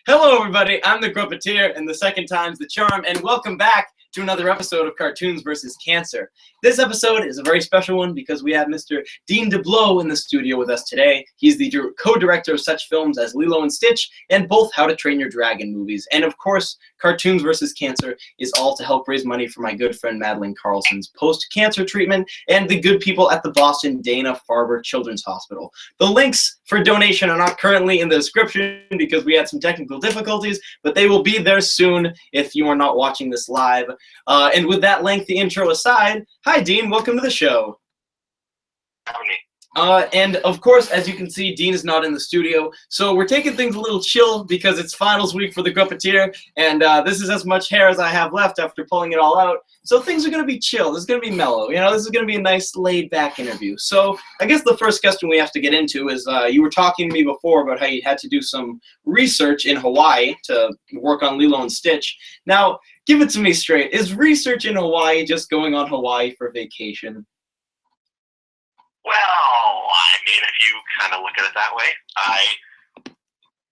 Hello, everybody. I'm the Gruppeteer, and the second time's the charm, and welcome back to another episode of Cartoons vs. Cancer. This episode is a very special one because we have Mr. Dean DeBlois in the studio with us today. He's the co-director of such films as Lilo and Stitch and both How to Train Your Dragon movies. And of course, Cartoons vs. Cancer is all to help raise money for my good friend Madeline Carlson's post-cancer treatment and the good people at the Boston Dana-Farber Children's Hospital. The links for donation are not currently in the description because we had some technical difficulties, but they will be there soon if you are not watching this live. And with that lengthy intro aside, hi Dean, welcome to the show. And of course, as you can see, Dean is not in the studio, so we're taking things a little chill because it's finals week for the Gruppeteer, and this is as much hair as I have left after pulling it all out. So things are going to be chill. This is going to be mellow. You know, this is going to be a nice laid-back interview. So I guess the first question we have to get into is you were talking to me before about how you had to do some research in Hawaii to work on Lilo and Stitch. Now, give it to me straight. Is research in Hawaii just going on Hawaii for vacation? Well, I mean, if you kind of look at it that way,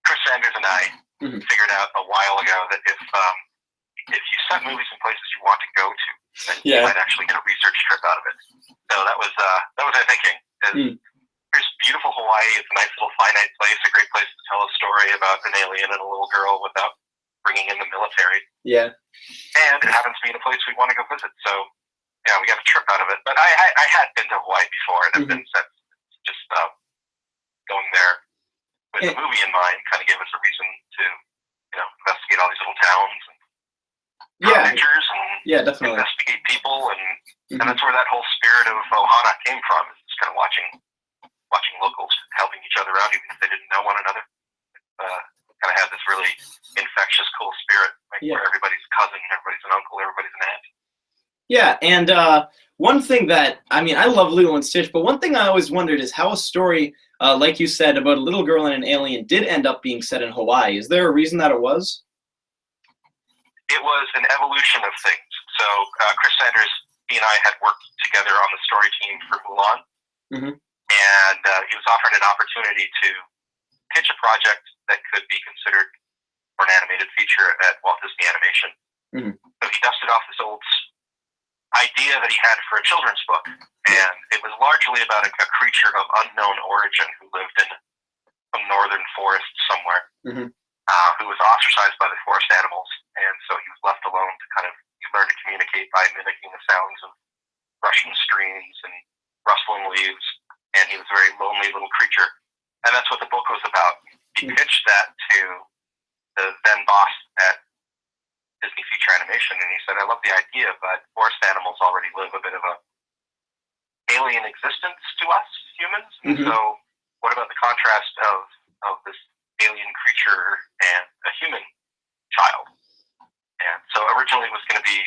Chris Sanders and I figured out a while ago that if you set movies in places you want to go to, then you might actually get a research trip out of it. So that was our thinking. Here's beautiful Hawaii. It's a nice little finite place, a great place to tell a story about an alien and a little girl without bringing in the military. Yeah. And it happens to be in a place we want to go visit. So yeah, we got a trip out of it. But I had been to Hawaii before, and I've been since. Just going there with the movie in mind kind of gave us a reason to, investigate all these little towns and draw pictures and definitely investigate people, and that's where that whole spirit of Ohana came from. Is just kind of watching locals helping each other out, even if they didn't know one another. Kind of had this really infectious, cool spirit, where everybody's cousin, everybody's an uncle, everybody's an aunt. Yeah, and one thing that, I mean, I love Lilo and Stitch, but one thing I always wondered is how a story, like you said, about a little girl and an alien did end up being set in Hawaii. Is there a reason that it was? It was an evolution of things. So Chris Sanders, he and I had worked together on the story team for Mulan, and he was offered an opportunity to pitch a project that could be considered for an animated feature at Walt Disney Animation. So he dusted off this old idea that he had for a children's book, and it was largely about a creature of unknown origin who lived in some northern forest somewhere, who was ostracized by the forest animals, and so he was left alone to he learned to communicate by mimicking the sounds of rushing streams and rustling leaves, and he was a very lonely little creature, and that's what the book was about. He pitched that to the then boss at Disney Feature Animation, and he said, I love the idea, but forest animals already live a bit of a alien existence to us humans, and so what about the contrast of this alien creature and a human child? And so originally it was going to be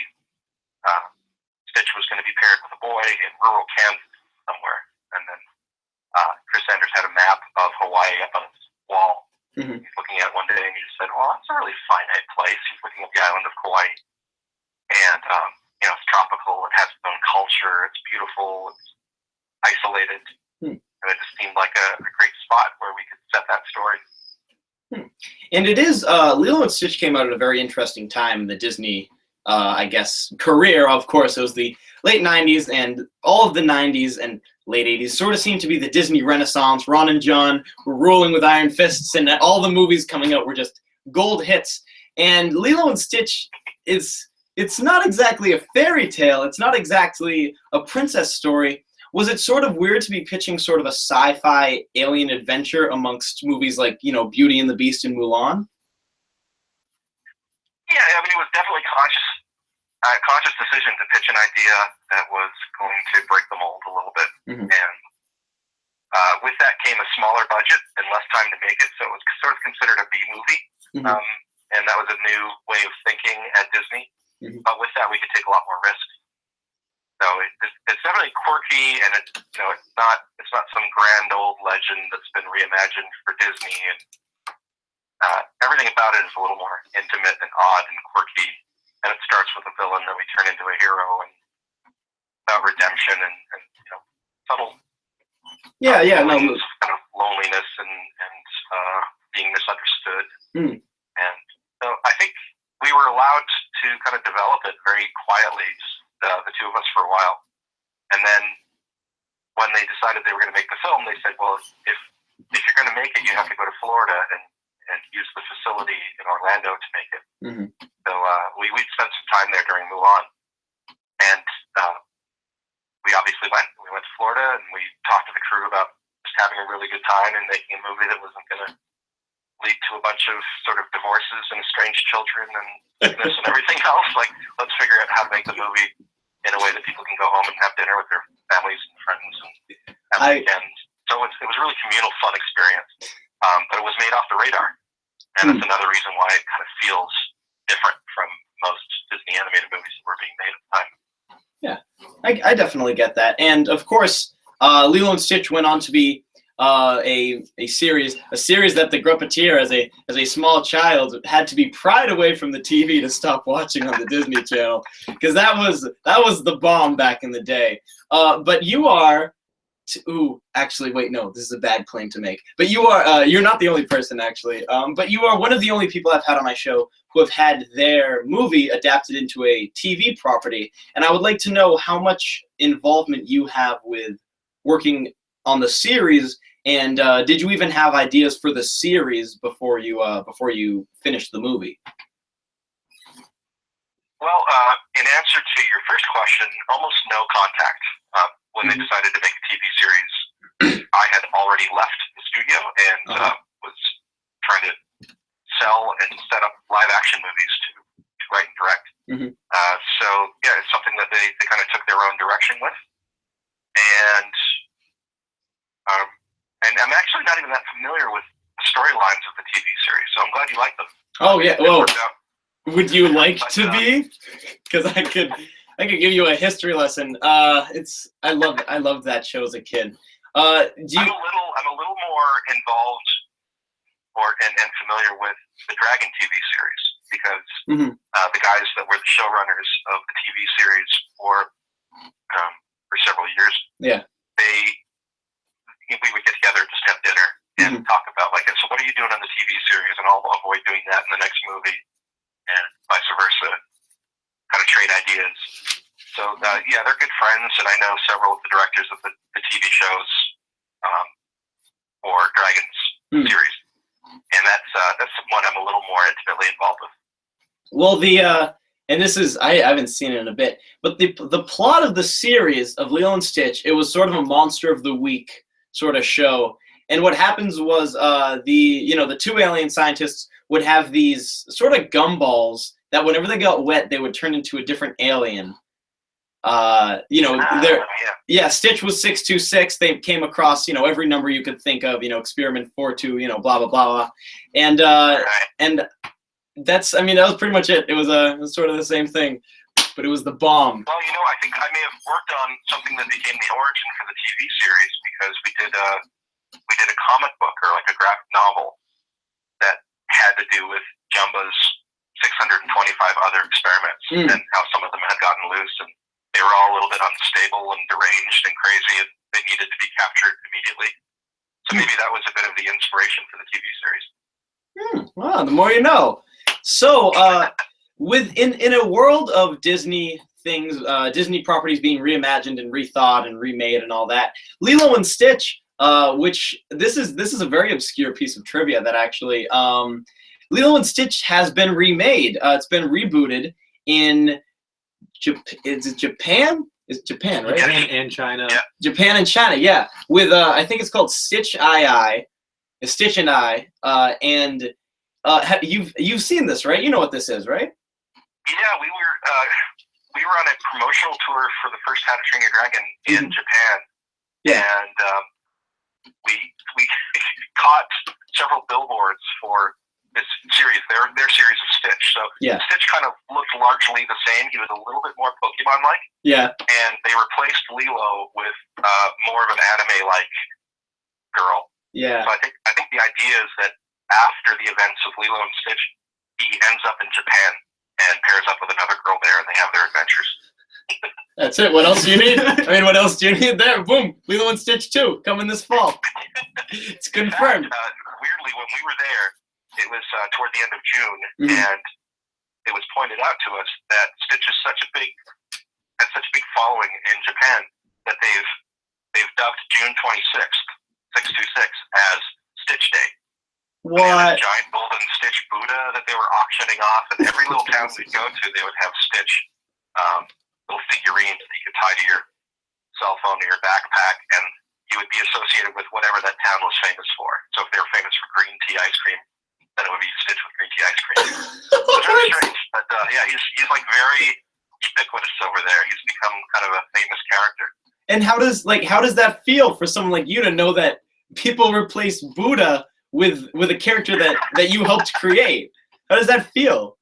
Stitch was going to be paired with a boy in rural Kansas somewhere, and then Chris Sanders had a map of Hawaii up on his wall. He's looking at it one day and he said, well, that's a really finite place. He's looking at the island of Kauai. And, it's tropical. It has its own culture. It's beautiful. It's isolated. And it just seemed like a great spot where we could set that story. And it is, Lilo and Stitch came out at a very interesting time in the Disney, I guess, career. Of course, it was the late 90s, and all of the 90s and late 80s sort of seemed to be the Disney Renaissance. Ron and John were ruling with iron fists, and all the movies coming out were just gold hits. And Lilo and Stitch it's not exactly a fairy tale. It's not exactly a princess story. Was it sort of weird to be pitching sort of a sci-fi alien adventure amongst movies like, Beauty and the Beast and Mulan? Yeah, I mean, it was definitely a conscious decision to pitch an idea that was going to break the mold a little bit. And with that came a smaller budget and less time to make it, so it was sort of considered a B movie. And that was a new way of thinking at Disney. But with that, we could take a lot more risks. So it's definitely quirky, and it's not some grand old legend that's been reimagined for Disney. And everything about it is a little more intimate and odd and quirky. And it starts with a villain that we turn into a hero, and about redemption and subtle no, kind of loneliness and being misunderstood. kind of develop it very quietly, just the two of us for a while. And then when they decided they were going to make the film, they said, well, if you're going to make it, you have to go to Florida and use the facility in Orlando to make it. Mm-hmm. So we'd spent some time there during Mulan. And we obviously went. We went to Florida, and we talked to the crew about just having a really good time and making a movie that wasn't going to lead to a bunch of sort of divorces and estranged children and sickness and everything else. Like, let's figure out how to make the movie in a way that people can go home and have dinner with their families and friends and have weekends. So it was a really communal, fun experience. But it was made off the radar. And that's another reason why it kind of feels different from most Disney animated movies that were being made at the time. Yeah, I definitely get that. And of course, Lilo and Stitch went on to be a series that the Gruppeteer, as a small child, had to be pried away from the TV to stop watching on the Disney Channel, because that was the bomb back in the day. But you are, actually, wait, no, this is a bad claim to make. But you are, you're not the only person, actually. But you are one of the only people I've had on my show who have had their movie adapted into a TV property. And I would like to know how much involvement you have with working on the series, and did you even have ideas for the series before you finished the movie? Well, in answer to your first question, almost no contact. When they decided to make a TV series, I had already left the studio and was trying to sell and set up live action movies to write and direct. Mm-hmm. So yeah, it's something that they kind of took their own direction with. And I'm actually not even that familiar with the storylines of the TV series, so I'm glad you like them. Oh yeah, well, would you like to be? Because I could give you a history lesson. I loved that show as a kid. I'm a little more involved and familiar with the Dragon TV series, because the guys that were the showrunners of the TV series for several years, we would get together, just have dinner, and talk about, like, so what are you doing on the TV series? And I'll avoid doing that in the next movie, and vice versa. Kind of trade ideas. So yeah, they're good friends, and I know several of the directors of the TV shows for Dragon's series, and that's one I'm a little more intimately involved with. Well, and this is, I haven't seen it in a bit, but the plot of the series of Lilo and Stitch, it was sort of a monster of the week sort of show. And what happens was the two alien scientists would have these sort of gumballs that whenever they got wet, they would turn into a different alien. Stitch was 626. They came across, every number you could think of, experiment 42, blah, blah, blah. And that was pretty much it. It was sort of the same thing, but it was the bomb. Well, I think I may have worked on something that became the origin for the TV series, because we did a comic book, or like a graphic novel, that had to do with Jumba's 625 other experiments and how some of them had gotten loose, and they were all a little bit unstable and deranged and crazy, and they needed to be captured immediately. So maybe that was a bit of the inspiration for the TV series. Wow, the more you know. So, in a world of Disney things, Disney properties being reimagined and rethought and remade and all that, Lilo and Stitch, which this is a very obscure piece of trivia that actually, Lilo and Stitch has been remade. It's been rebooted in Japan? It's Japan, right? Japan and China. Yeah. Japan and China, yeah. With I think it's called Stitch and I, and you've seen this, right? You know what this is, right? Yeah, we were on a promotional tour for the first How to Train Your Dragon in Japan. Yeah. And we caught several billboards for this series, their series of Stitch. So Stitch kind of looked largely the same. He was a little bit more Pokemon-like. Yeah. And they replaced Lilo with more of an anime-like girl. Yeah. So I think the idea is that after the events of Lilo and Stitch, he ends up in Japan and pairs up with another girl there, and they have their adventures. That's it. What else do you need? What else do you need there? Boom. Lilo and Stitch 2 coming this fall. It's confirmed. Weirdly, when we were there, it was toward the end of June, and it was pointed out to us that Stitch is has such a big following in Japan that they've dubbed June 26th, 626, as Stitch Day. What? They had a giant golden Stitch Buddha that they were auctioning off, and every little town we'd go to, they would have Stitch little figurines that you could tie to your cell phone or your backpack, and you would be associated with whatever that town was famous for. So if they were famous for green tea ice cream, then it would be Stitch with green tea ice cream. It's very strange, but yeah, he's like very ubiquitous over there. He's become kind of a famous character. And how does that feel for someone like you to know that people replace Buddha with a character that you helped create? How does that feel?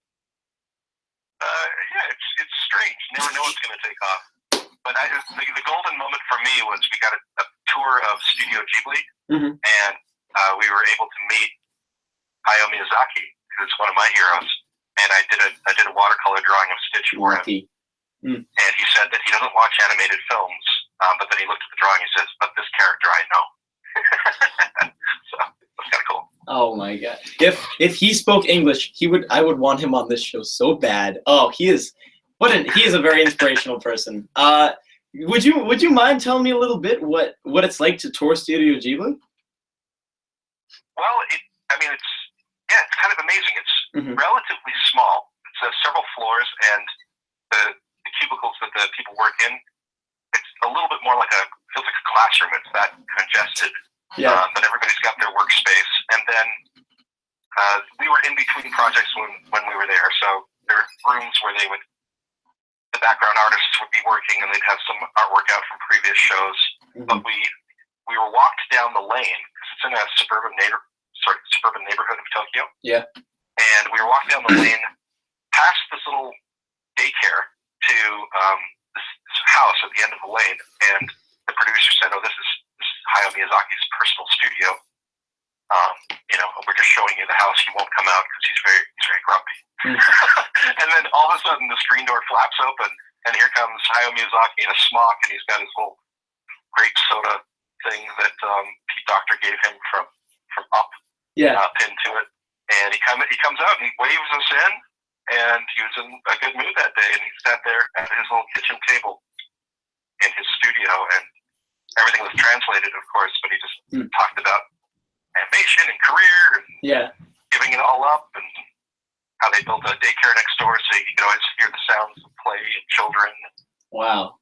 Yeah, it's strange. You never know what's going to take off. But the golden moment for me was we got a tour of Studio Ghibli, and we were able to meet Hayao Miyazaki, who's one of my heroes. And I did a watercolor drawing of Stitch for him. And he said that he doesn't watch animated films, but then he looked at the drawing and he says, "But this character I know." So that's kind of cool. Oh my god! If he spoke English, I would want him on this show so bad. Oh, he is a very inspirational person. Would you mind telling me a little bit what it's like to tour Studio Ghibli? Well, it's kind of amazing. It's relatively small. It's several floors, and the cubicles that the people work in, it's a little bit more feels like a classroom. It's that congested. Yeah. But everybody's got their workspace. And then we were in between projects when we were there. So there were rooms where the background artists would be working, and they'd have some artwork out from previous shows. But we were walked down the lane, because it's in a suburban neighborhood of Tokyo. Yeah. And we were walking down the lane past this little daycare to this house at the end of the lane, and the producer said, "Oh, this is Hayao Miyazaki's personal studio. We're just showing you the house. He won't come out because he's very grumpy." And then all of a sudden, the screen door flaps open, and here comes Hayao Miyazaki in a smock, and he's got his little grape soda thing that Pete Docter gave him from Up, pinned to it. And he comes out and he waves us in, and he was in a good mood that day, and he sat there at his little kitchen table in his studio, and everything was translated, of course, but he just talked about animation and career and giving it all up, and how they built a daycare next door so you could always hear the sounds of play and children. Wow.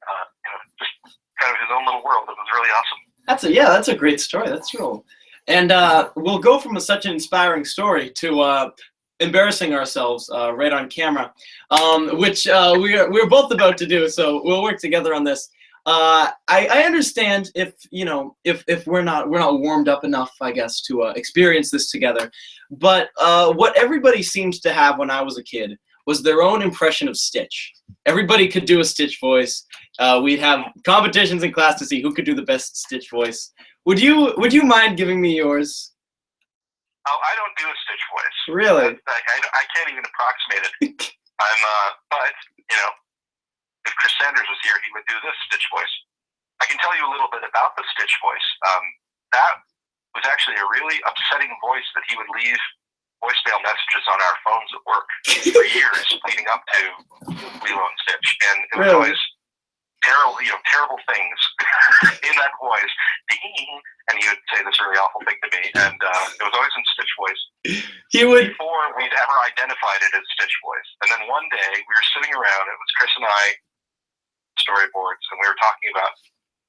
Just kind of his own little world. It was really awesome. That's a great story. That's cool. And we'll go from such an inspiring story to embarrassing ourselves right on camera, which we're both about to do. So we'll work together on this. I understand if we're not warmed up enough, I guess, to experience this together. But what everybody seems to have when I was a kid was their own impression of Stitch. Everybody could do a Stitch voice. We'd have competitions in class to see who could do the best Stitch voice. Would you mind giving me yours? Oh, I don't do a Stitch voice. Really? I can't even approximate it. But if Chris Sanders was here, he would do this Stitch voice. I can tell you a little bit about the Stitch voice. That was actually a really upsetting voice that he would leave voicemail messages on our phones at work for years leading up to Lilo and Stitch. And it was always terrible things in that voice. And he would say this really awful thing to me. And it was always in Stitch voice. Before we'd ever identified it as Stitch voice. And then one day we were sitting around, it was Chris and I, storyboards, and we were talking about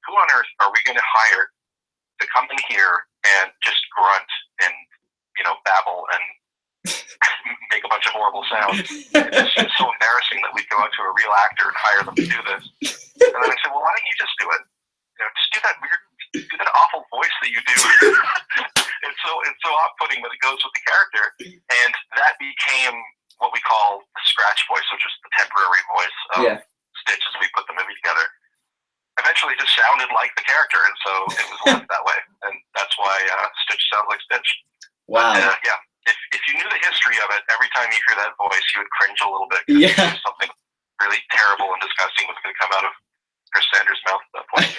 who on earth are we going to hire to come in here and just grunt and babble and make a bunch of horrible sounds. It's just so embarrassing that we'd go out to a real actor and hire them to do this. And then I said, well, why don't you just do it? Just do that awful voice that you do. It's so off-putting, but it goes with the character. And that became what we call the scratch voice, which is the temporary voice of Stitch as we put the movie together. Eventually, it just sounded like the character, and so it was left that way. And that's why Stitch sounds like Stitch. Wow. But, if you knew the history of it, every time you hear that voice, you would cringe a little bit. Yeah. Something really terrible and disgusting was going to come out of Chris Sanders' mouth at that point.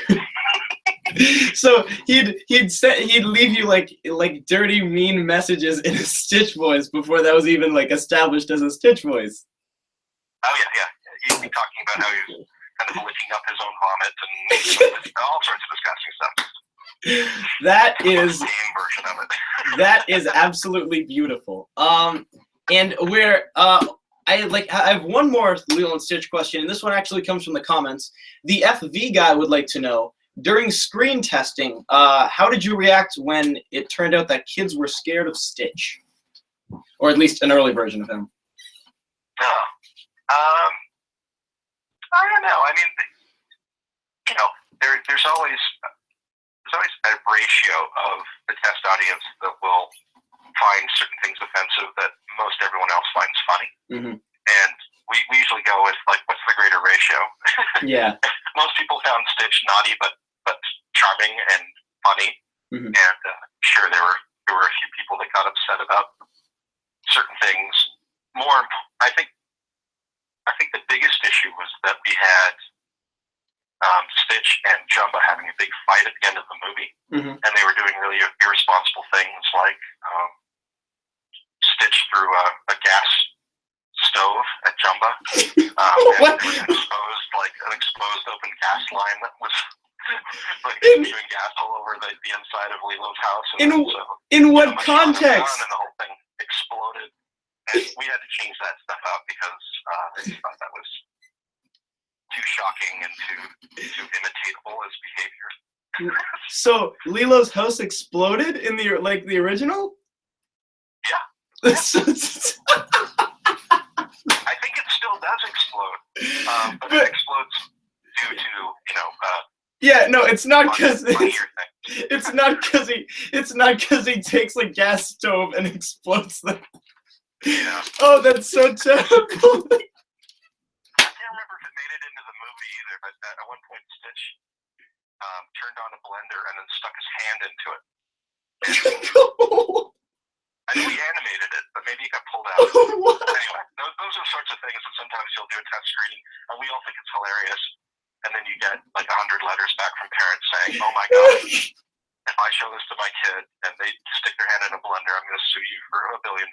So he'd leave you like dirty, mean messages in a Stitch voice before that was even established as a Stitch voice. Oh yeah. He'd be talking about how he was kind of licking up his own vomit and all sorts of disgusting stuff. That is game version of it. That is absolutely beautiful. And where I have one more Lilo and Stitch question, and this one actually comes from the comments. The FV guy would like to know, during screen testing, how did you react when it turned out that kids were scared of Stitch, or at least an early version of him? I don't know. I mean, there's always a ratio of the test audience that will find certain things offensive that most everyone else finds funny. Mm-hmm. And we usually go with, like, what's the greater ratio? Yeah. Most people found Stitch naughty but charming and funny. Mm-hmm. And sure, there were a few people that got upset about certain things. I think the biggest issue was that we had Stitch and Jumba having a big fight at the end of the movie, mm-hmm. and they were doing really irresponsible things, like Stitch threw a gas stove at Jumba, and there was an exposed open gas line that was spewing gas all over the inside of Lilo's house. And in what context? And the whole thing exploded, and we had to change that stuff out because they thought that was too shocking and too imitatable as behavior. So Lilo's house exploded in the original? Yeah. I think it still does explode, but it explodes due to yeah, no, it's not because he takes a gas stove and explodes them. Yeah. Oh, that's so terrible. I can't remember if it made it into the movie either, but at one point Stitch turned on a blender and then stuck his hand into it. I know he animated it, but maybe he got pulled out. Anyway, those are the sorts of things that sometimes you'll do a test screening, and we all think it's hilarious, and then you get like 100 letters back from parents saying, "Oh my God, if I show this to my kid and they stick their hand in a blender, I'm going to sue you for $1 billion."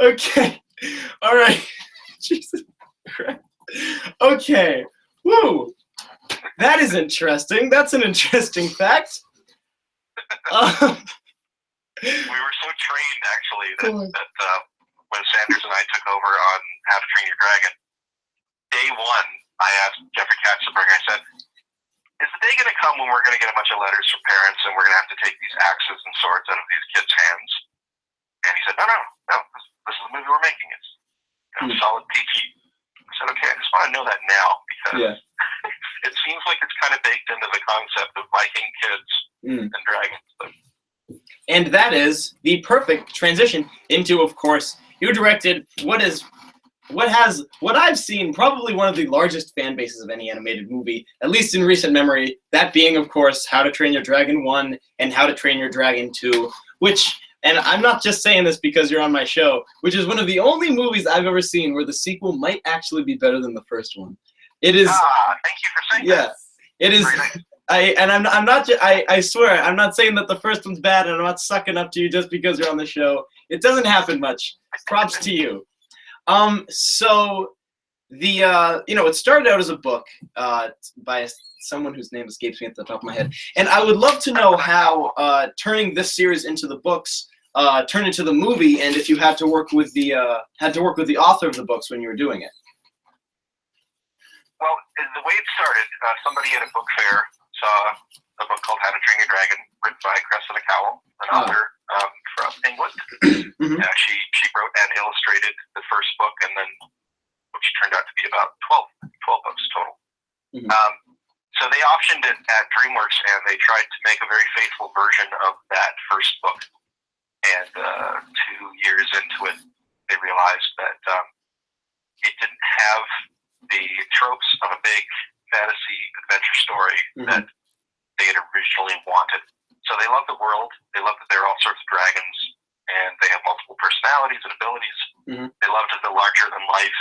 Okay. All right. Jesus Christ. Okay. Woo. That is interesting. That's an interesting fact. We were so trained, actually, that when Sanders and I took over on How to Train Your Dragon, day one, I asked Jeffrey Katzenberg, I said, is the day going to come when we're going to get a bunch of letters from parents and we're going to have to take these axes and swords out of these kids' hands? And he said, no, this is the movie we're making. It's solid PG. I said, okay, I just want to know that now, because it seems like it's kind of baked into the concept of Viking kids and dragons. And that is the perfect transition into, of course, you directed what I've seen probably one of the largest fan bases of any animated movie, at least in recent memory, that being, of course, How to Train Your Dragon 1 and How to Train Your Dragon 2, which, and I'm not just saying this because you're on my show, which is one of the only movies I've ever seen where the sequel might actually be better than the first one. It is. Thank you for saying that. Yeah, it is. I swear, I'm not saying that the first one's bad, and I'm not sucking up to you just because you're on the show. It doesn't happen much. Props to you. So the it started out as a book by someone whose name escapes me at the top of my head, and I would love to know how turning this series into the books turned into the movie, and if you had to work with the author of the books when you were doing it. Well, the way it started, somebody at a book fair saw a book called How to Train Your Dragon, written by Cressida Cowell, an author from England. Mm-hmm. She wrote and illustrated the first book, and then which turned out to be about 12 books total. Mm-hmm. So they optioned it at DreamWorks, and they tried to make a very faithful version of that first book. And 2 years into it, they realized that it didn't have the tropes of a big fantasy adventure story that they had originally wanted. So they love the world. They love that there are all sorts of dragons, and they have multiple personalities and abilities. Mm-hmm. They loved the larger-than-life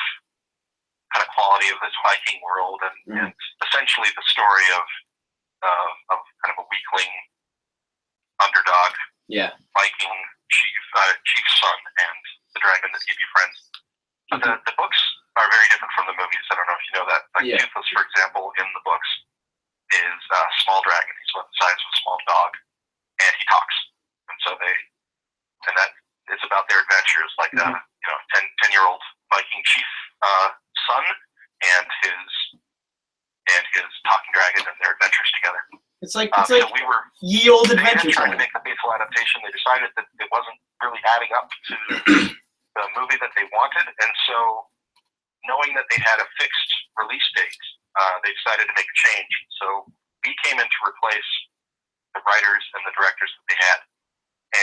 kind of quality of this Viking world, and essentially the story of kind of a weakling underdog Viking chief's son, the TV friends. But the books are very different from the movies. I don't know if you know that. Like Toothless, for example, in the books is a small dragon. He's about the size of a small dog, and he talks. And so that it's about their adventures, like 10-year-old Viking chief son and his talking dragon and their adventures together. It's like so we were ye old adventure trying to make a faithful adaptation. They decided that it wasn't really adding up to the movie that they wanted, and so knowing that they had a fixed release date, they decided to make a change. So we came in to replace the writers and the directors that they had,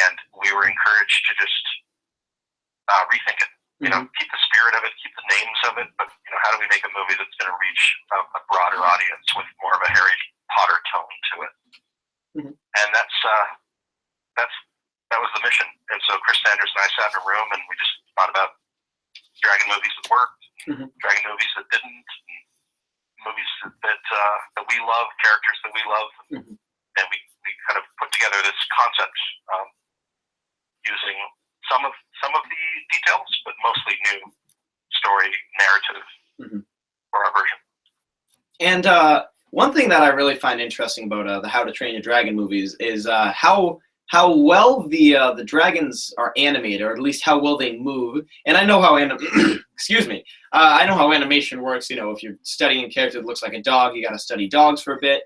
and we were encouraged to just rethink it. Keep the spirit of it, keep the names of it, but how do we make a movie that's going to reach a broader audience with more of a Harry Potter tone to it? And that was the mission. And so Chris Sanders and I sat in a room and we just thought about dragon movies that worked, dragon movies that didn't, movies that we love, characters that we love, and we kind of put together this concept using some of the details, but mostly new story narrative for our version. And one thing that I really find interesting about the How to Train Your Dragon movies is how well the dragons are animated, or at least how well they move. And I know how excuse me. I know how animation works. If you're studying a character that looks like a dog, you got to study dogs for a bit.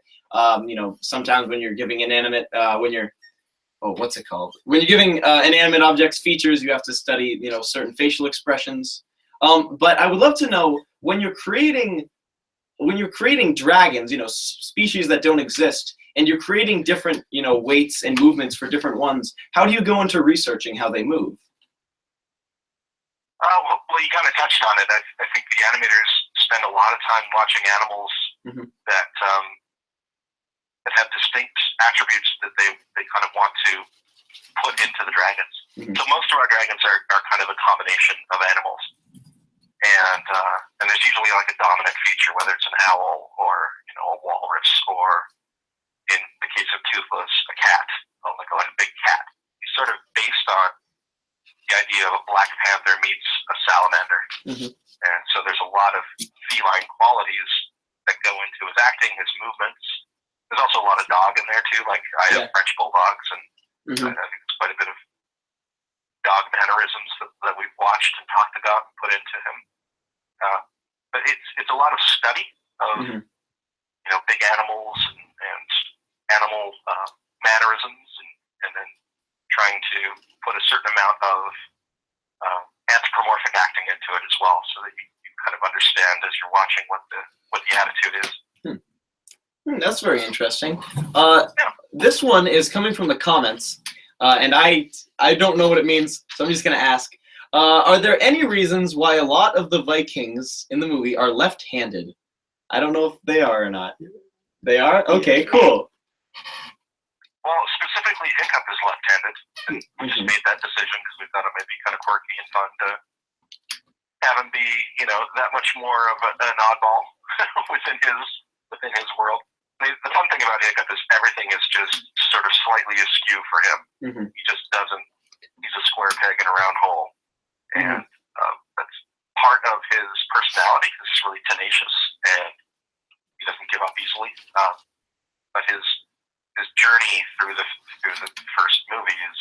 Sometimes when you're giving what's it called? When you're giving inanimate objects features, you have to study, certain facial expressions. But I would love to know, when you're creating dragons, species that don't exist, and you're creating different, weights and movements for different ones, how do you go into researching how they move? Well, you kind of touched on it. I think the animators spend a lot of time watching animals that have distinct attributes that they kind of want to put into the dragons. So most of our dragons are kind of a combination of animals. And there's usually like a dominant feature, whether it's an owl or a walrus, or in the case of Toothless, a cat, like a big cat. He's sort of based on the idea of a black panther meets a salamander. And so there's a lot of feline qualities that go into his acting, his movements. There's also a lot of dog in there too. Like I have French bulldogs, and I think it's quite a bit of dog mannerisms that we've watched and talked about and put into him. But it's a lot of study of big animals and animal mannerisms, and then trying to put a certain amount of anthropomorphic acting into it as well, so that you kind of understand as you're watching what the attitude is. That's very interesting. This one is coming from the comments, and I don't know what it means, so I'm just going to ask. Are there any reasons why a lot of the Vikings in the movie are left-handed? I don't know if they are or not. They are? Okay, cool. Well, specifically, Hiccup is left-handed. And we just made that decision because we thought it might be kind of quirky and fun to have him be, that much more of an oddball within his world. The fun thing about Hiccup is everything is just sort of slightly askew for him. He just doesn't. He's a square peg in a round hole, and that's part of his personality. He's really tenacious, and he doesn't give up easily. But his journey through the first movie is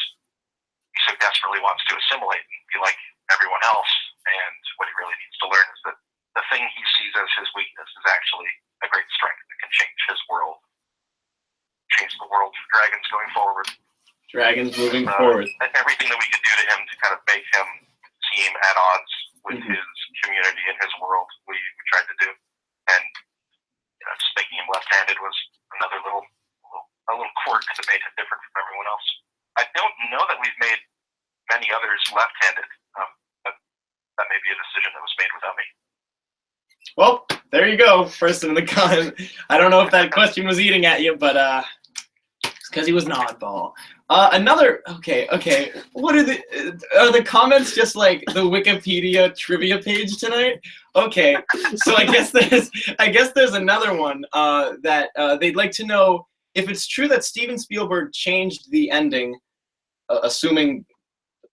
he so desperately wants to assimilate and be like everyone else. And what he really needs to learn is that the thing he sees as his weakness is actually a great strength that can change his world, change the world for dragons going forward. Dragons moving forward. Everything that we could do to him to kind of make him seem at odds with his community and his world, we tried to do. And just making him left-handed was another little quirk that made him different from everyone else. I don't know that we've made many others left-handed, but that may be a decision that was made without me. Well, there you go, person in the comment. I don't know if that question was eating at you, but it's because he was an oddball. Okay. What are the comments just like the Wikipedia trivia page tonight? Okay, so I guess there's another one that they'd like to know if it's true that Steven Spielberg changed the ending, assuming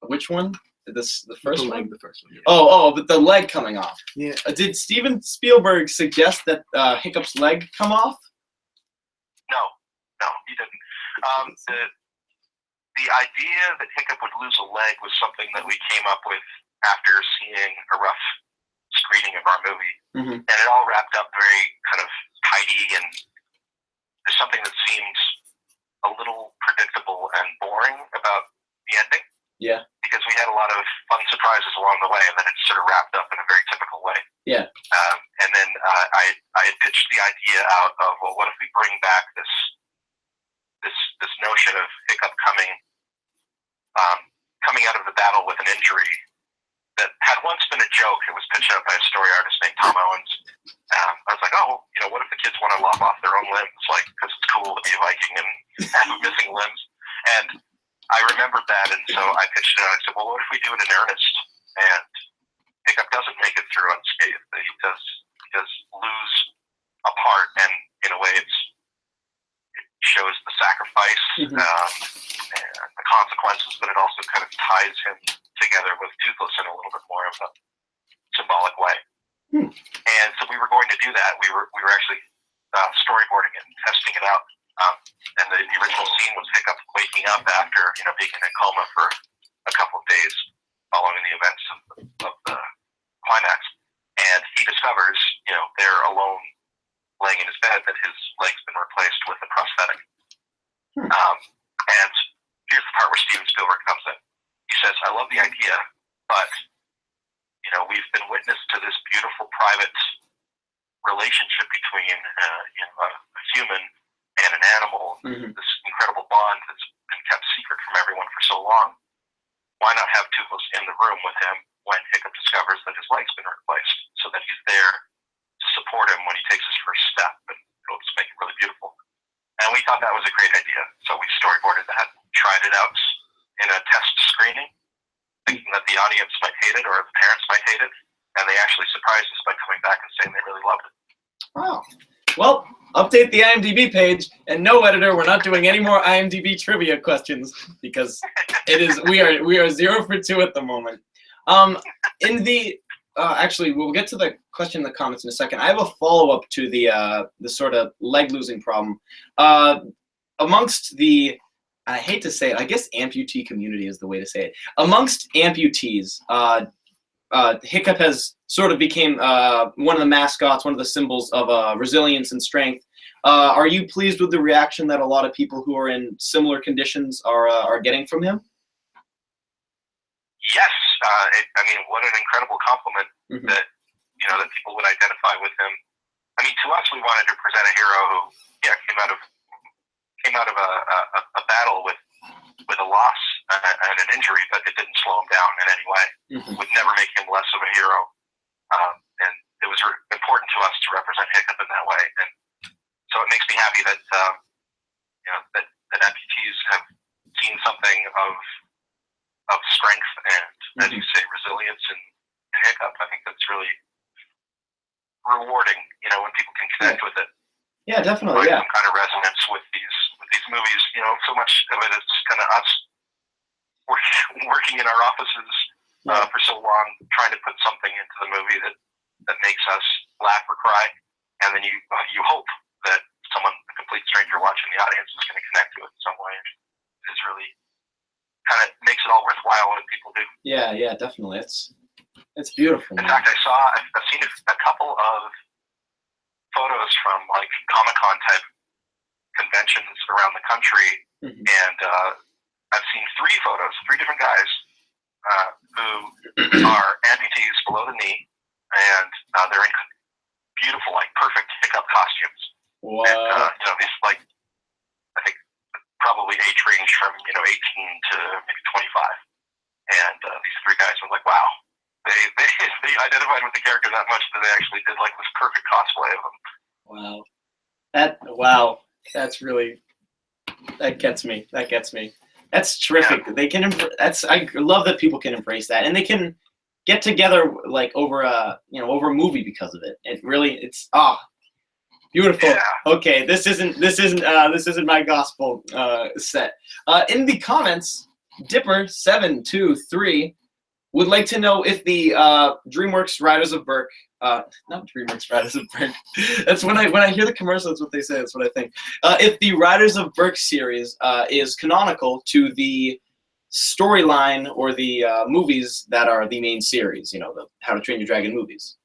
which one? the first one? The first one. Yeah. Oh, but the leg coming off. Yeah. Did Steven Spielberg suggest that Hiccup's leg come off? No, he didn't. The idea that Hiccup would lose a leg was something that we came up with after seeing a rough screening of our movie, and it all wrapped up very kind of tidy, and there's something that seems a little predictable and boring about the ending. Yeah. Because we had a lot of fun surprises along the way, and then it sort of wrapped up in a very typical way. Yeah. And then I had pitched the idea out of, well, what if we bring back this notion of Hiccup coming out of the battle with an injury that had once been a joke. It was pitched out by a story artist named Tom Owens. I was like, oh, what if the kids want to lop off their own limbs, like, because it's cool to be a Viking and have missing limbs. And I remembered that, and so I pitched it out. I said, well, what if we do it in earnest? And Hiccup doesn't make it through unscathed. He does lose a part, and in a way it shows the sacrifice and the consequences, but it also kind of ties him together with Toothless in a little bit more of a symbolic way. And so we were going to do that. We were actually storyboarding it and testing it out. And the original scene was Hiccup waking up after being in a coma for a couple of days following the events of the climax, and he discovers they're alone laying in his bed that his leg's been replaced with a prosthetic. And here's the part where Steven Spielberg comes in. He says, I love the idea, but we've been witness to this beautiful private relationship between a human and an animal, this incredible bond that's been kept secret from everyone for so long. Why not have Toothless in the room with him when Hiccup discovers that his leg's been replaced, so that he's there to support him when he takes his first step, and it'll just make it really beautiful. And we thought that was a great idea, so we storyboarded that, tried it out in a test screening, thinking that the audience might hate it or the parents might hate it, and they actually surprised us by coming back and saying they really loved it. Wow. Well, update the IMDb page, and no, editor, we're not doing any more IMDb trivia questions because we are 0 for 2 at the moment. Actually, we'll get to the question in the comments in a second. I have a follow-up to the sort of leg losing problem. Amongst the, I hate to say it, I guess amputee community is the way to say it. Amongst amputees, Hiccup has sort of became one of the mascots, one of the symbols of resilience and strength. Are you pleased with the reaction that a lot of people who are in similar conditions are getting from him? Yes. I mean, what an incredible compliment that that people would identify with him. I mean, to us, we wanted to present a hero who, came out of a battle with a loss and an injury, but it didn't slow him down in any way. Would never make him less of a hero. And it was important to us to represent Hiccup in that way. And so it makes me happy that that amputees have seen something of strength and, as you say, resilience in Hiccup. I think that's really rewarding, when people can connect with it. Yeah, definitely. Yeah. Some kind of resonance with these movies. So much of it is kind of us working in our offices for so long, trying to put something into the movie that makes us laugh or cry, and then you hope that someone, a complete stranger watching the audience, is going to connect to it in some way. It's really kind of makes it all worthwhile when people do. Yeah, definitely. It's beautiful. In fact, I've seen a couple of photos from like Comic-Con type conventions around the country, and I've seen 3 photos, 3 different guys who are amputees below the knee, and they're in beautiful, like perfect Hiccup costumes. Wow. And these, like, I think probably age range from 18 to maybe 25, and these 3 guys were like, wow, they identified with the character that much that they actually did like this perfect cosplay of him. Wow. That's really, that gets me. That's terrific. Yeah. I love that people can embrace that, and they can get together like over a movie because of it. It's beautiful. Yeah. Okay, this isn't my gospel set. In the comments, Dipper723 would like to know if the DreamWorks Riders of Berk, not DreamWorks Riders of Berk. That's when I hear the commercial. That's what they say. That's what I think. If the Riders of Berk series is canonical to the storyline or the movies that are the main series. You know, the How to Train Your Dragon movies.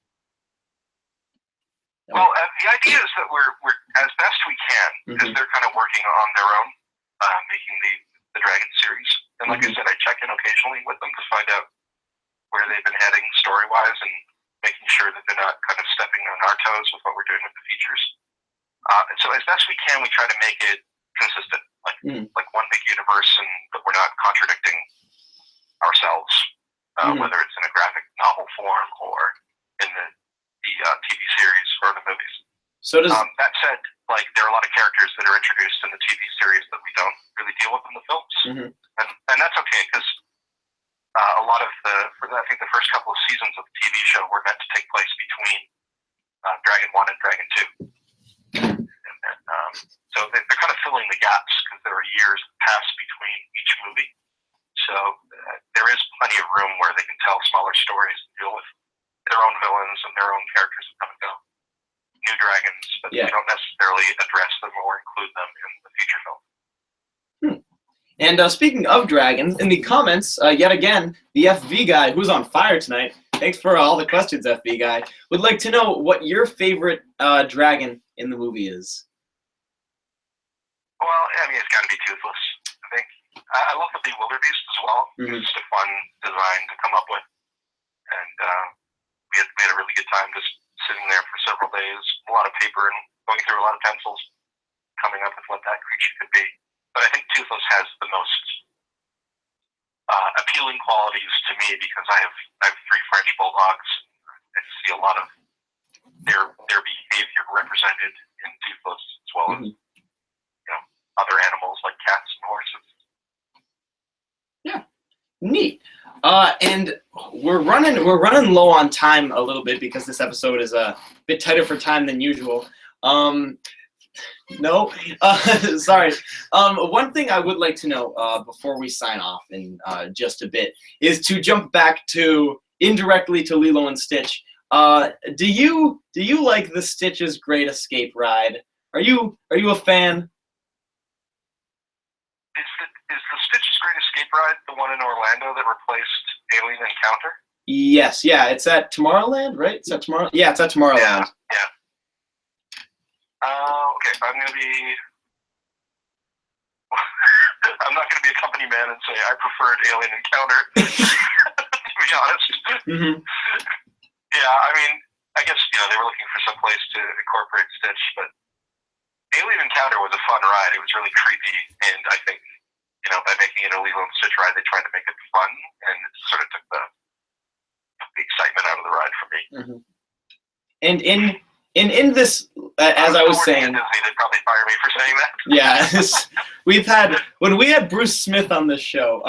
Well, the idea is that we're as best we can, because they're kind of working on their own, making the Dragon series. And like I said, I check in occasionally with them to find out where they've been heading story-wise and making sure that they're not kind of stepping on our toes with what we're doing with the features. And so as best we can, we try to make it consistent, like one big universe, and but we're not contradicting ourselves, whether it's in a graphic novel form or in the TV series or the movies. So does that said, like there are a lot of characters that are introduced in the TV series that we don't really deal with in the films, and that's okay, because a lot of I think the first couple of seasons of the TV show were meant to take place between Dragon 1 and Dragon 2. And then, so they're kind of filling the gaps, because there are years that pass between each movie. So there is plenty of room where they can tell smaller stories and deal with their own villains and their own characters that come and go. New dragons, but we don't necessarily address them or include them in the feature film. And speaking of dragons, in the comments, yet again, the FV guy, who's on fire tonight, thanks for all the questions, FV guy, would like to know what your favorite dragon in the movie is. Well, I mean, it's got to be Toothless, I think. I love the Bewilderbeast as well. It's just a fun design to come up with. And we had a really good time just sitting there for several days, a lot of paper and going through a lot of pencils, coming up with what that creature could be. But I think Toothless has the most appealing qualities to me, because I have 3 French bulldogs. I see a lot of their behavior represented in Toothless, as well as other animals like cats and horses. Yeah, neat. And we're running low on time a little bit, because this episode is a bit tighter for time than usual. No, sorry. One thing I would like to know before we sign off in just a bit is to jump back to indirectly to Lilo and Stitch. Do you like the Stitch's Great Escape ride? Are you a fan? Is the Stitch's Great Escape ride the one in Orlando that replaced Alien Encounter? Yes, yeah, it's at Tomorrowland, right? It's at Tomorrow. Yeah, it's at Tomorrowland. Yeah. Okay, I'm gonna be. I'm not gonna be a company man and say I preferred Alien Encounter. To be honest. Yeah, I mean, I guess they were looking for some place to incorporate Stitch, but Alien Encounter was a fun ride. It was really creepy, and I think by making it a Lilo and Stitch ride, they tried to make it fun, and it sort of took the excitement out of the ride for me. And in this, as I was saying, Disney, they'd probably fire me for saying that. Yeah, when we had Bruce Smith on this show.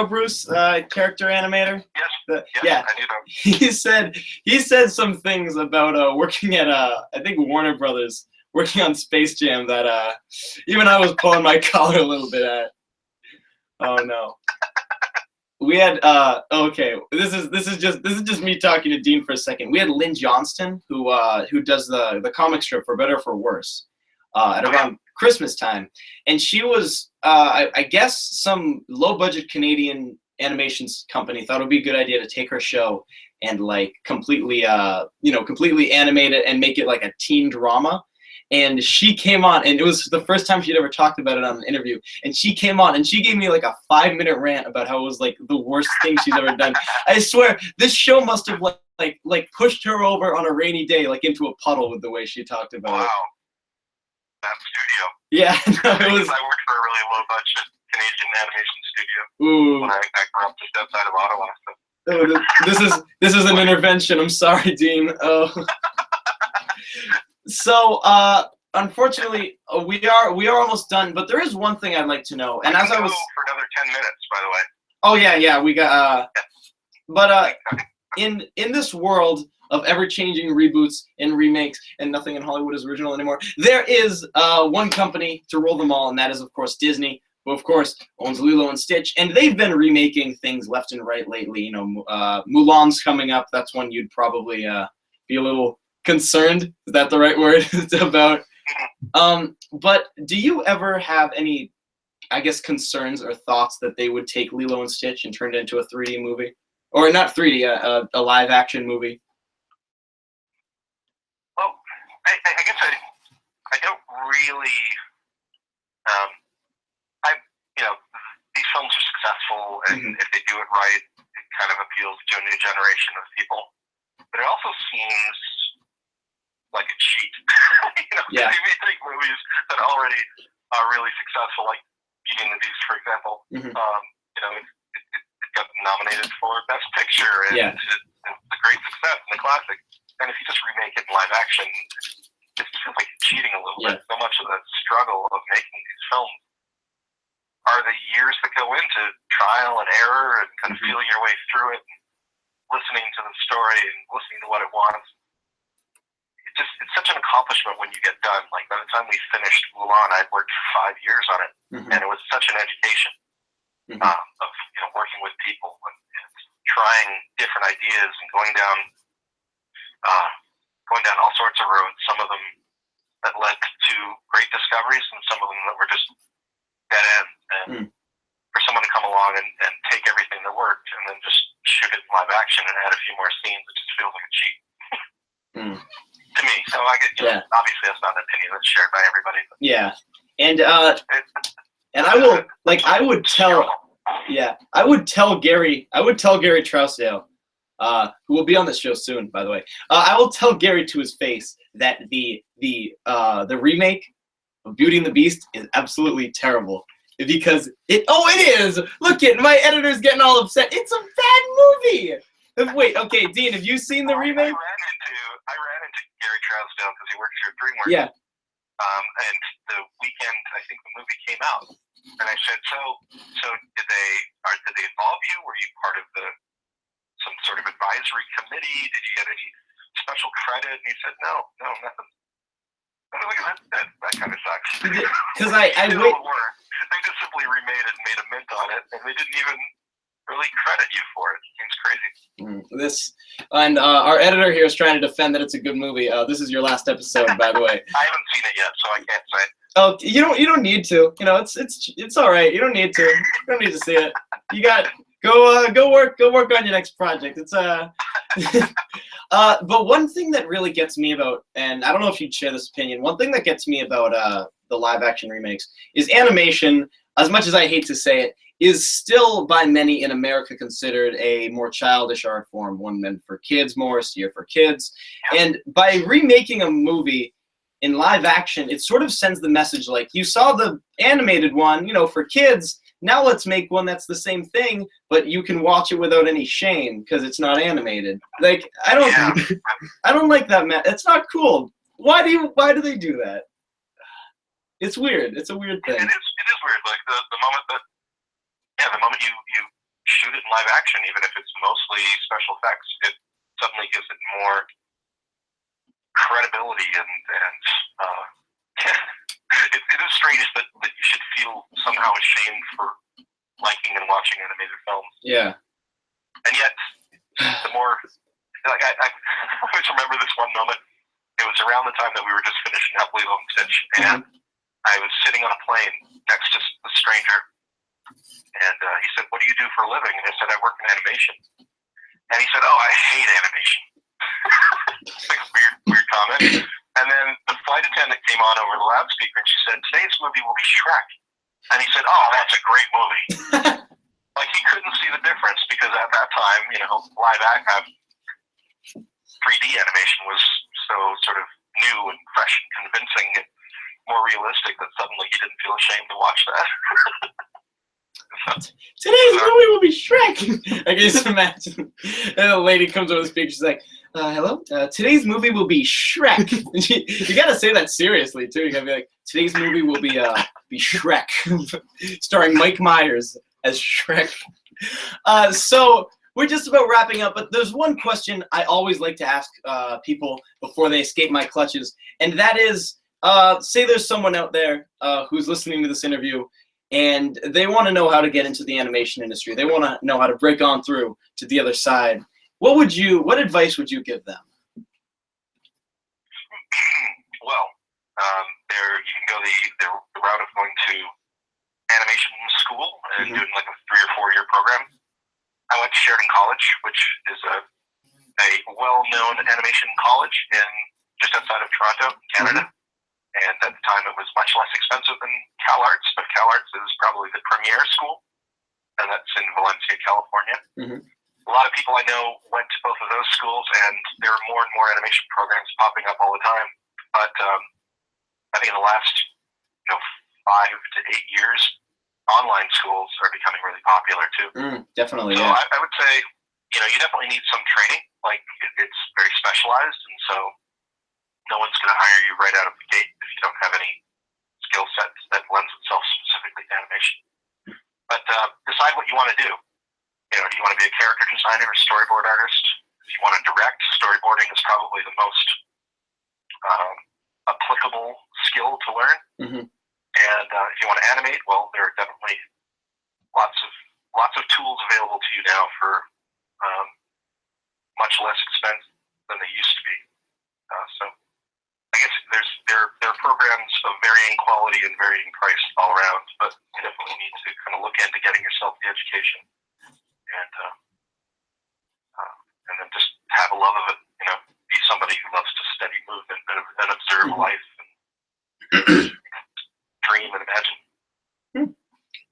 Bruce, character animator. Yes. Yeah, I do know. He said some things about working at I think Warner Brothers, working on Space Jam, that even I was pulling my collar a little bit at. Oh no. We had okay. This is just me talking to Dean for a second. We had Lynn Johnston, who does the comic strip For Better or For Worse, at around Christmas time, and she was I guess some low budget Canadian animations company thought it would be a good idea to take her show and like completely animate it and make it like a teen drama. And she came on, and it was the first time she'd ever talked about it on an interview. And she came on, and she gave me like a 5-minute rant about how it was like the worst thing she's ever done. I swear, this show must have like pushed her over on a rainy day, like into a puddle with the way she talked about it. Wow, that studio. Yeah, no, it was. I worked for a really low budget Canadian animation studio. Ooh. When I grew up just outside of Ottawa. Oh, this is an intervention. I'm sorry, Dean. Oh. So, unfortunately, we are almost done. But there is one thing I'd like to know. And as I was for another 10 minutes, by the way. Oh yeah, we got. But in this world of ever-changing reboots and remakes, and nothing in Hollywood is original anymore, there is one company to rule them all, and that is, of course, Disney. who of course owns Lilo and Stitch, and they've been remaking things left and right lately. You know, Mulan's coming up. That's one you'd probably be a little concerned. Is that the right word? About. But do you ever have any, I guess, concerns or thoughts that they would take Lilo and Stitch and turn it into a 3D movie, or not 3D, a live action movie? Well, I guess I don't really. These films are successful, and if they do it right, it kind of appeals to a new generation of people. But it also seems like a cheat. Yeah. They make movies that already are really successful, like Beauty and the Beast, for example. It got nominated for Best Picture, and it's a great success and a classic. And if you just remake it in live action, it feels like cheating a little bit. So much of the struggle of making these films are the years that go into trial and error and kind of feeling your way through it, listening to the story and listening to what it wants. It's such an accomplishment when you get done. Like, by the time we finished Mulan, I'd worked for 5 years on it, and it was such an education of working with people and trying different ideas and going down all sorts of roads. Some of them that led to great discoveries, and some of them that were just dead ends. And for someone to come along and take everything that worked and then just shoot it in live action and add a few more scenes, it just feels like a cheat. To me. So I get, obviously that's not an opinion that's shared by everybody. But yeah. And I will, like, I would tell Gary Trousdale, who will be on this show soon, by the way. I will tell Gary to his face that the remake of Beauty and the Beast is absolutely terrible, because it is. Look at my editor's getting all upset. It's a bad movie. Wait, okay, Dean, have you seen the remake? I ran into Gary Trousdale because he works here at DreamWorks. Yeah. And the weekend I think the movie came out, and I said, so did they involve you? Were you part of some sort of advisory committee? Did you get any special credit? And he said, no, nothing. I was like, that kind of sucks. Because they just simply remade it and made a mint on it, and they didn't even really credit you for it. It seems crazy. Our editor here is trying to defend that it's a good movie. This is your last episode, by the way. I haven't seen it yet, so I can't say. Oh, you don't need to. It's all right. You don't need to. You don't need to see it. You got go work on your next project. It's but one thing that really gets me about, and I don't know if you'd share this opinion, one thing that gets me about the live action remakes is animation. As much as I hate to say it, is still by many in America considered a more childish art form, one meant for kids, more steered for kids. And by remaking a movie in live action, it sort of sends the message like, you saw the animated one, for kids, now let's make one that's the same thing, but you can watch it without any shame because it's not animated. Like, I don't like that. It's not cool. Why do they do that? It's weird. It's a weird thing. It is weird. Like the moment you shoot it in live action, even if it's mostly special effects, it suddenly gives it more credibility and it is strange that you should feel somehow ashamed for liking and watching animated films. Yeah. And yet, the more, like, I always remember this one moment. It was around the time that we were just finishing up Lilo and Stitch, and I was sitting on a plane next to a stranger, and he said, "What do you do for a living?" And I said, "I work in animation." And he said, "Oh, I hate animation." Like a weird comment. And then the flight attendant came on over the loudspeaker, and she said, "Today's movie will be Shrek." And he said, "Oh, that's a great movie." Like, he couldn't see the difference because at that time, live action 3D animation was so sort of new and fresh and convincing and more realistic that suddenly he didn't feel ashamed to watch that. Today's movie will be Shrek. I can just imagine. And a lady comes over the speaker, she's like, hello? Today's movie will be Shrek. And you gotta say that seriously, too. You gotta be like, today's movie will be Shrek. Starring Mike Myers as Shrek. So we're just about wrapping up, but there's one question I always like to ask people before they escape my clutches, and that is, say there's someone out there who's listening to this interview, and they want to know how to get into the animation industry. They want to know how to break on through to the other side. What advice would you give them? Well, you can go the route of going to animation school and doing like a 3 or 4 year program. I went to Sheridan College, which is a well-known animation college just outside of Toronto, Canada. And at the time, it was much less expensive than CalArts, but CalArts is probably the premier school, and that's in Valencia, California. A lot of people I know went to both of those schools, and there are more and more animation programs popping up all the time. But I think in the last 5 to 8 years, online schools are becoming really popular too. Definitely. So Yeah. I would say, you definitely need some training. Like it's very specialized, and so no one's going to hire you right out of the gate if you don't have any skill set that lends itself specifically to animation. But decide what you want to do. Do you want to be a character designer or storyboard artist? If you want to direct, storyboarding is probably the most applicable skill to learn. And if you want to animate, well, there are definitely lots of tools available to you now for much less expense than they used to be. So I guess there are programs of varying quality and varying price all around, but you definitely need to kind of look into getting yourself the education and then just have a love of it. Be somebody who loves to study movement and observe life and dream and imagine.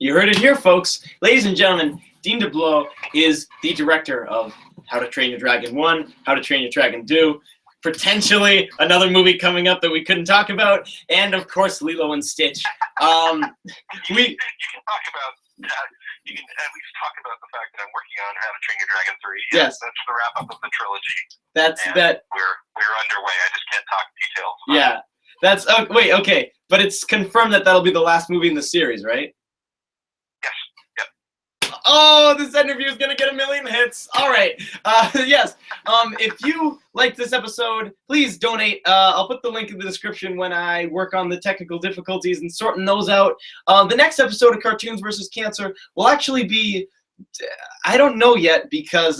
You heard it here, folks. Ladies and gentlemen, Dean DeBlois is the director of How to Train Your Dragon 1, How to Train Your Dragon 2, potentially another movie coming up that we couldn't talk about, and of course Lilo and Stitch. You can talk about that. You can at least talk about the fact that I'm working on How to Train Your Dragon 3. Yes. That's the wrap up of the trilogy. We're underway. I just can't talk details. Yeah. That's wait, okay. But it's confirmed that that'll be the last movie in the series, right? Yes. Yep. Oh, this interview is gonna get 1 million hits. All right. Yes. If you like this episode, please donate. I'll put the link in the description when I work on the technical difficulties and sorting those out. The next episode of Cartoons vs. Cancer will actually be, I don't know yet because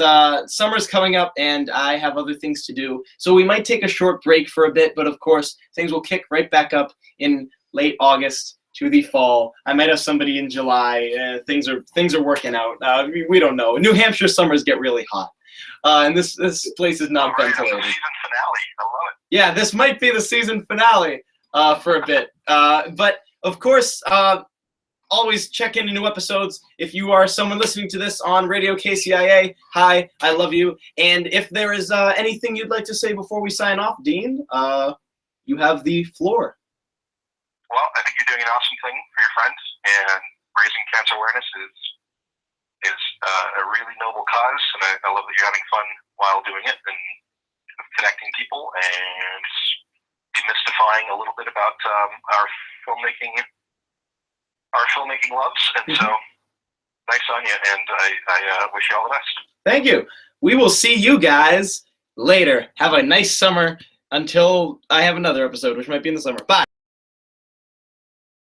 summer's coming up and I have other things to do. So we might take a short break for a bit, but of course things will kick right back up in late August to the fall. I might have somebody in July. Things are working out. We don't know. New Hampshire summers get really hot, and this place is not ventilated. Season finale. I love it. Yeah, this might be the season finale for a bit. But of course, always check into new episodes. If you are someone listening to this on Radio KCIA, hi, I love you. And if there is anything you'd like to say before we sign off, Dean, you have the floor. Well, I think you're doing an awesome thing for your friends, and raising cancer awareness is a really noble cause, and I love that you're having fun while doing it and connecting people and demystifying a little bit about our filmmaking loves. And so, nice on you, and I wish you all the best. Thank you. We will see you guys later. Have a nice summer until I have another episode, which might be in the summer. Bye.